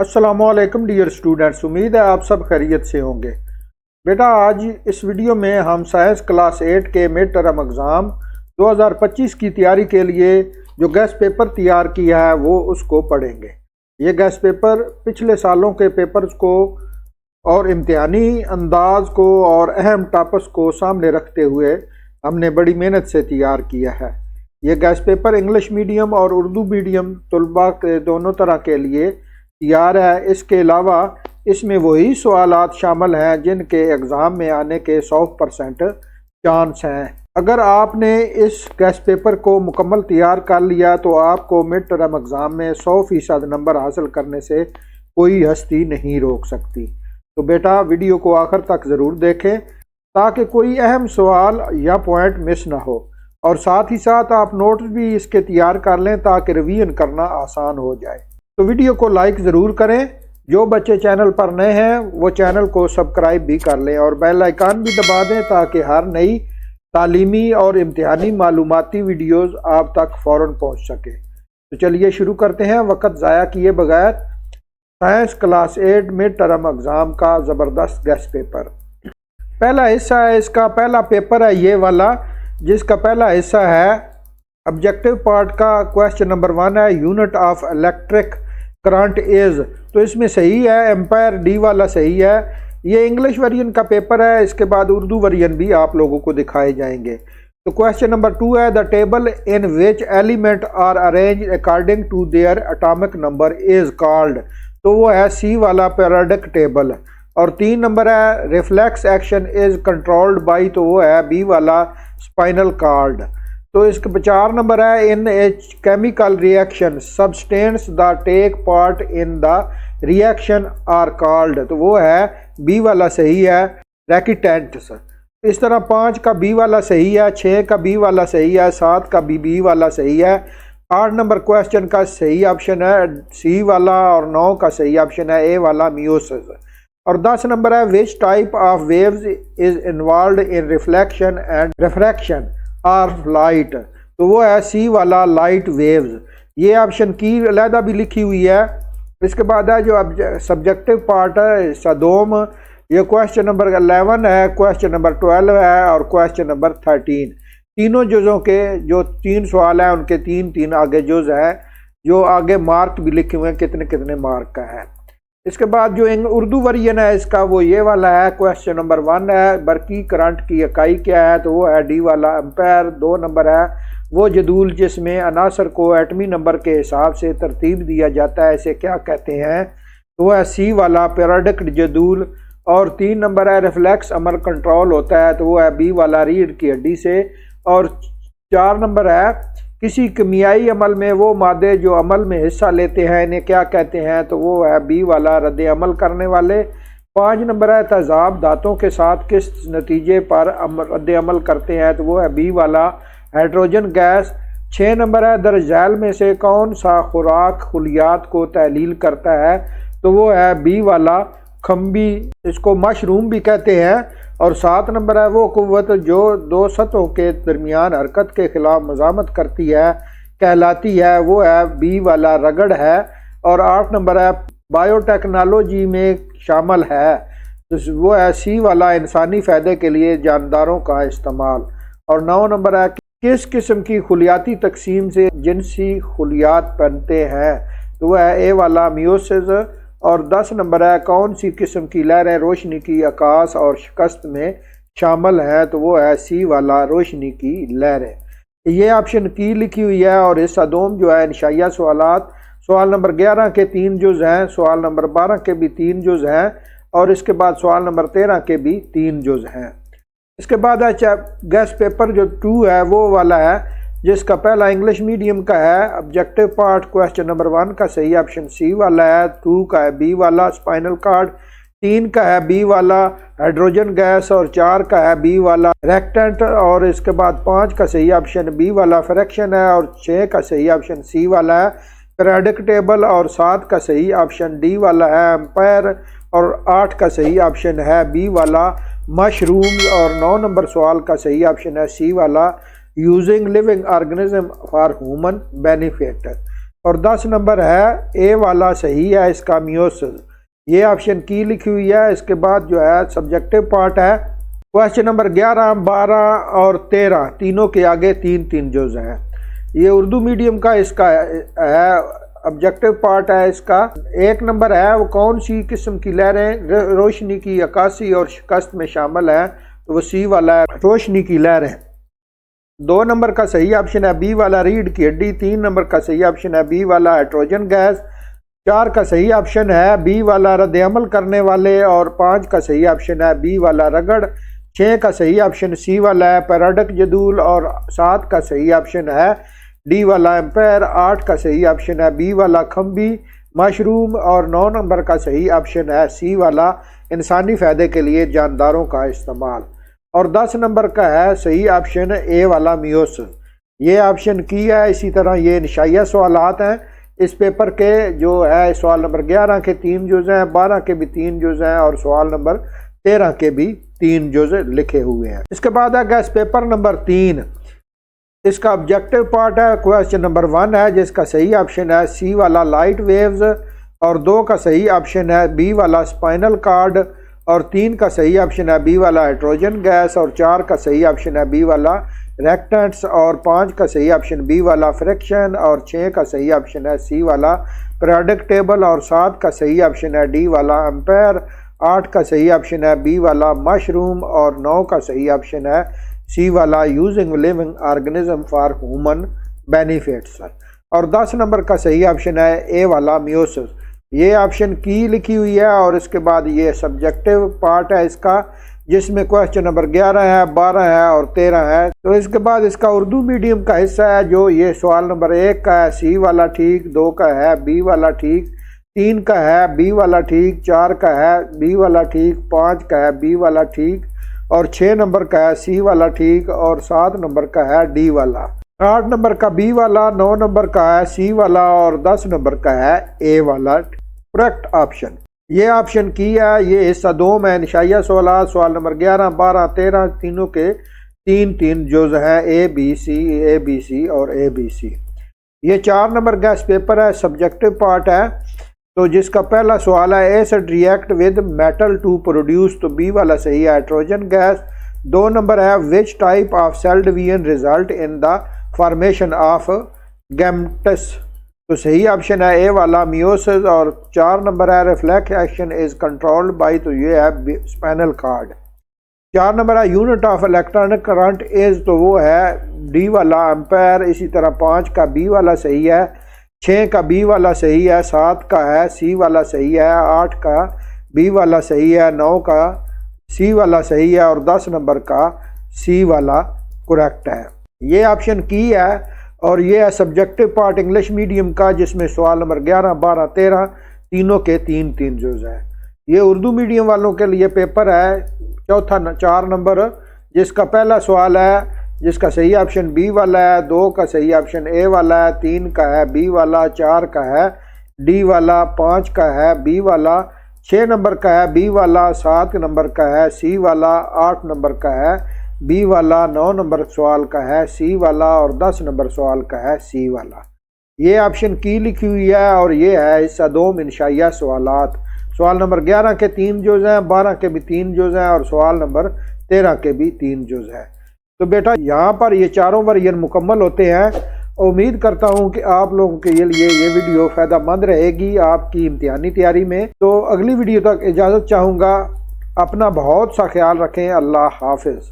अस्सलामुअलैकुम dear students, उम्मीद है आप सब खैरियत से होंगे। बेटा, आज इस वीडियो में हम साइंस क्लास 8 के मिड टर्म एग्ज़ाम 2025 की तैयारी के लिए जो गेस्ट पेपर तैयार किया है वो उसको पढ़ेंगे। ये गेस्ट पेपर पिछले सालों के पेपर्स को और इम्तिहानी अंदाज को और अहम टॉपिक्स को सामने रखते हुए हमने बड़ी मेहनत से तैयार किया है। ये गेस्ट पेपर इंग्लिश मीडियम और उर्दू मीडियम तलबा के दोनों तरह के लिए तैयार है। इसके अलावा इसमें वही सवालात शामिल हैं जिनके एग्ज़ाम में आने के 100% चांस हैं। अगर आपने इस गेस्ट पेपर को मुकम्मल तैयार कर लिया तो आपको मिड टर्म एग्ज़ाम में 100% नंबर हासिल करने से कोई हस्ती नहीं रोक सकती। तो बेटा, वीडियो को आखिर तक ज़रूर देखें ताकि कोई अहम सवाल या पॉइंट मिस ना हो, और साथ ही साथ आप नोट्स भी इसके तैयार कर लें ताकि रिवीजन करना आसान हो जाए। तो वीडियो को लाइक ज़रूर करें। जो बच्चे चैनल पर नए हैं वो चैनल को सब्सक्राइब भी कर लें और बेल आइकन भी दबा दें ताकि हर नई तालीमी और इम्तिहानी मालूमाती वीडियोस आप तक फ़ौरन पहुंच सके। तो चलिए शुरू करते हैं वक्त ज़ाया किए बगैर science class 8 mid term exam का ज़बरदस्त गेस्ट पेपर। पहला हिस्सा है, इसका पहला पेपर है ये वाला, जिसका पहला हिस्सा है ऑब्जेक्टिव पार्ट का। क्वेश्चन नंबर 1 है unit of electric current is. तो इसमें सही है एम्पायर, डी वाला सही है। ये इंग्लिश वर्जन का पेपर है, इसके बाद उर्दू वर्जन भी आप लोगों को दिखाए जाएंगे। तो क्वेश्चन नंबर 2 है the table in which element are arrange according to their atomic number is called. तो वो है सी वाला पीरियोडिक टेबल। और 3 नंबर है reflex action is controlled by. तो वो है बी वाला स्पाइनल कॉर्ड। तो इसके 4 नंबर है in a chemical reaction substance the take part in the reaction are called. तो वो है बी वाला सही है रेकिटेंट्स। इस तरह 5 का बी वाला सही है, 6 का बी वाला सही है, 7 का बी वाला सही है। 8 नंबर क्वेश्चन का सही ऑप्शन है सी वाला और 9 का सही ऑप्शन है ए वाला मियोसिस। और 10 नंबर है which type of waves is involve in reflection and refraction are light. तो वो है सी वाला लाइट वेव्स। ये ऑप्शन की अलहदा भी लिखी हुई है। इसके बाद है जो अब सब्जेक्टिव पार्ट है हिस्सा 2, ये क्वेश्चन नंबर 11 है, क्वेश्चन नंबर 12 है और क्वेश्चन नंबर 13। तीनों जुज़ों के जो 3 सवाल हैं उनके 3 आगे जुज़ है, जो आगे मार्क भी लिखे हुए हैं कितने कितने मार्क का है। इसके बाद जो उर्दू वर्जन है इसका वो ये वाला है। क्वेश्चन नंबर 1 है बरकी करंट की इकाई क्या है। तो वो है डी वाला एम्पायर। 2 नंबर है वो जदूल जिसमें अनासर को एटमी नंबर के हिसाब से तरतीब दिया जाता है, इसे क्या कहते हैं। तो वो है सी वाला पीरियोडिक जदूल। और 3 नंबर है रिफ्लेक्स अमल कंट्रोल होता है। तो वो है बी वाला रीढ़ की हड्डी से। और 4 नंबर है किसी कीमियाई अमल में वो मादे जो अमल में हिस्सा लेते हैं इन्हें क्या कहते हैं। तो वो है बी वाला रद्द अमल करने वाले। 5 नंबर है तेजाब धातों के साथ किस नतीजे पर रद्द अमल करते हैं। तो वो है बी वाला हाइड्रोजन गैस। 6 नंबर है दरअसल में से कौन सा खुराक खुलियात को तहलील करता है। तो वो है बी वाला खम्बी, इसको मशरूम भी कहते हैं। और 7 नंबर है वो कुव्वत जो 2 सतहों के दरमियान हरकत के खिलाफ मज़ामत करती है कहलाती है। वो है बी वाला रगड़ है। और 8 नंबर है बायोटेक्नोलॉजी में शामिल है। तो वो है सी वाला इंसानी फ़ायदे के लिए जानदारों का इस्तेमाल। और 9 नंबर है किस किस्म की खुलियाती तकसीम से जिनसी खुलियात बनते हैं। तो वह है ए वाला मियोसिस। और 10 नंबर है कौन सी किस्म की लहरें रोशनी की आकाश और शिकस्त में शामिल हैं। तो वो है सी वाला रोशनी की लहरें। ये ऑप्शन की लिखी हुई है। और हिस्सा 2 जो है इंशाइया सवालात, सवाल नंबर 11 के 3 जुज़ हैं, सवाल नंबर 12 के भी 3 जुज़ हैं और इसके बाद सवाल नंबर 13 के भी 3 जुज़ हैं। इसके बाद है गेस्ट पेपर जो 2 है वो वाला है, जिसका पहला इंग्लिश मीडियम का है। ऑब्जेक्टिव पार्ट क्वेश्चन नंबर 1 का सही ऑप्शन सी वाला है। 2 का है बी वाला स्पाइनल कॉर्ड। 3 का है बी वाला हाइड्रोजन गैस। और 4 का है बी वाला रेक्टेंट। और इसके बाद 5 का सही ऑप्शन बी वाला फ्रैक्शन है। और 6 का सही ऑप्शन सी वाला है पीरियोडिक टेबल। और 7 का सही ऑप्शन डी वाला है एम्पायर। और 8 का सही ऑप्शन है बी वाला मशरूम। और 9 नंबर सवाल का सही ऑप्शन है सी वाला using living organism for human benefit. और 10 नंबर है ए वाला सही है इसका मियोसिस। ये ऑप्शन की लिखी हुई है। इसके बाद जो है सब्जेक्टिव पार्ट है। क्वेश्चन नंबर 11, 12 और 13 तीनों के आगे 3-3 जुज हैं। ये उर्दू मीडियम का इसका है, ऑब्जेक्टिव पार्ट है इसका। 1 नंबर है वो कौन सी किस्म की लहरें रोशनी की अक्कासी और शिकस्त में शामिल है, तो वो सी वाला है, रोशनी की लहरें। 2 नंबर का सही ऑप्शन है बी वाला, रीढ़ की हड्डी। 3 नंबर का सही ऑप्शन है बी वाला, हाइड्रोजन गैस। 4 का सही ऑप्शन है बी वाला, रद्द-ए-अमल करने वाले। और 5 का सही ऑप्शन है बी वाला, रगड़। 6 का सही ऑप्शन सी वाला है, पैराडिक जदूल। और 7 का सही ऑप्शन है डी वाला, एम्पायर। 8 का सही ऑप्शन है बी वाला, खम्बी, मशरूम। और 9 नंबर का सही ऑप्शन है सी वाला, इंसानी फ़ायदे के लिए जानदारों का इस्तेमाल। और 10 नंबर का है सही ऑप्शन ए वाला, मियोसिस। ये ऑप्शन की है। इसी तरह ये निशाइया सवालात हैं इस पेपर के, जो है सवाल नंबर 11 के 3 जुज़ हैं, 12 के भी 3 जुज़ हैं और सवाल नंबर 13 के भी 3 जुज़ लिखे हुए हैं। इसके बाद है गैस पेपर नंबर 3। इसका ऑब्जेक्टिव पार्ट है। क्वेश्चन नंबर 1 है जिसका सही ऑप्शन है सी वाला, लाइट वेव्स। और 2 का सही ऑप्शन है बी वाला, स्पाइनल कार्ड। और 3 का सही ऑप्शन है बी वाला, हाइड्रोजन गैस। और 4 का सही ऑप्शन है बी वाला, रेक्टेंट्स। और 5 का सही ऑप्शन बी वाला, फ्रैक्शन। और 6 का सही ऑप्शन है सी वाला, पीरियोडिक टेबल। और 7 का सही ऑप्शन है डी वाला, एम्पायर। 8 का सही ऑप्शन है बी वाला, मशरूम। और 9 का सही ऑप्शन है सी वाला, using living organism for human benefits. और 10 नंबर का सही ऑप्शन है ए वाला, मियोसिस। ये ऑप्शन की लिखी हुई है। और इसके बाद ये सब्जेक्टिव पार्ट है इसका, जिसमें क्वेश्चन नंबर 11 है, 12 है और 13 है। तो इसके बाद इसका उर्दू मीडियम का हिस्सा है, जो ये सवाल नंबर 1 का है सी वाला ठीक, 2 का है बी वाला ठीक, 3 का है बी वाला ठीक, 4 का है बी वाला ठीक, 5 का है बी वाला ठीक। और 6 नंबर का है सी वाला ठीक। और 7 नंबर का है डी वाला। 8 नंबर का बी वाला, 9 नंबर का है सी वाला और 10 नंबर का है ए वाला करेक्ट ऑप्शन। ये ऑप्शन की है। ये हिस्सा 2 में निशाइया सवाल, सवाल नंबर 11, 12, 13 तीनों के 3-3 जुज़ हैं, ए बी सी और ए बी सी। ये 4 नंबर गैस पेपर है, सब्जेक्टिव पार्ट है। तो जिसका पहला सवाल है acid react with metal to produce, तो बी वाला सही है, हाइड्रोजन गैस। 2 नंबर है which type of cell division result in the formation of gametes, तो सही ऑप्शन है ए वाला, मियोसिस। और 4 नंबर है reflex action is controlled by, तो ये है स्पाइनल कार्ड। 4 नंबर है unit of electronic current is, तो वो है डी वाला, एम्पायर। इसी तरह 5 का बी वाला सही है, 6 का बी वाला सही है, 7 का है सी वाला सही है, 8 का बी वाला सही है, 9 का सी वाला सही है और 10 नंबर का सी वाला करेक्ट है। ये ऑप्शन की है। और ये है सब्जेक्टिव पार्ट इंग्लिश मीडियम का, जिसमें सवाल नंबर 11, 12, 13 तीनों के 3-3 जुज़ हैं। ये उर्दू मीडियम वालों के लिए पेपर है, चौथा 4 नंबर, जिसका पहला सवाल है जिसका सही ऑप्शन बी वाला है, 2 का सही ऑप्शन ए वाला है, 3 का है बी वाला, 4 का है डी वाला, 5 का है बी वाला, 6 नंबर का है बी वाला, 7 नंबर का है सी वाला, 8 नंबर का है बी वाला, 9 नंबर सवाल का है सी वाला और 10 नंबर सवाल का है सी वाला। ये ऑप्शन की लिखी हुई है। और ये है हिस्सा 2 में निशाइया सवालात। सवाल नंबर 11 के 3 जुज़ हैं, 12 के भी 3 जुज़ हैं और सवाल नंबर 13 के भी 3 जुज़ हैं। तो बेटा यहाँ पर ये चारों वर्जन मुकम्मल होते हैं। उम्मीद करता हूँ कि आप लोगों के लिए ये वीडियो फ़ायदेमंद रहेगी आपकी इम्तिहानी तैयारी में। तो अगली वीडियो तक इजाज़त चाहूँगा। अपना बहुत सा ख्याल रखें। अल्लाह हाफिज़।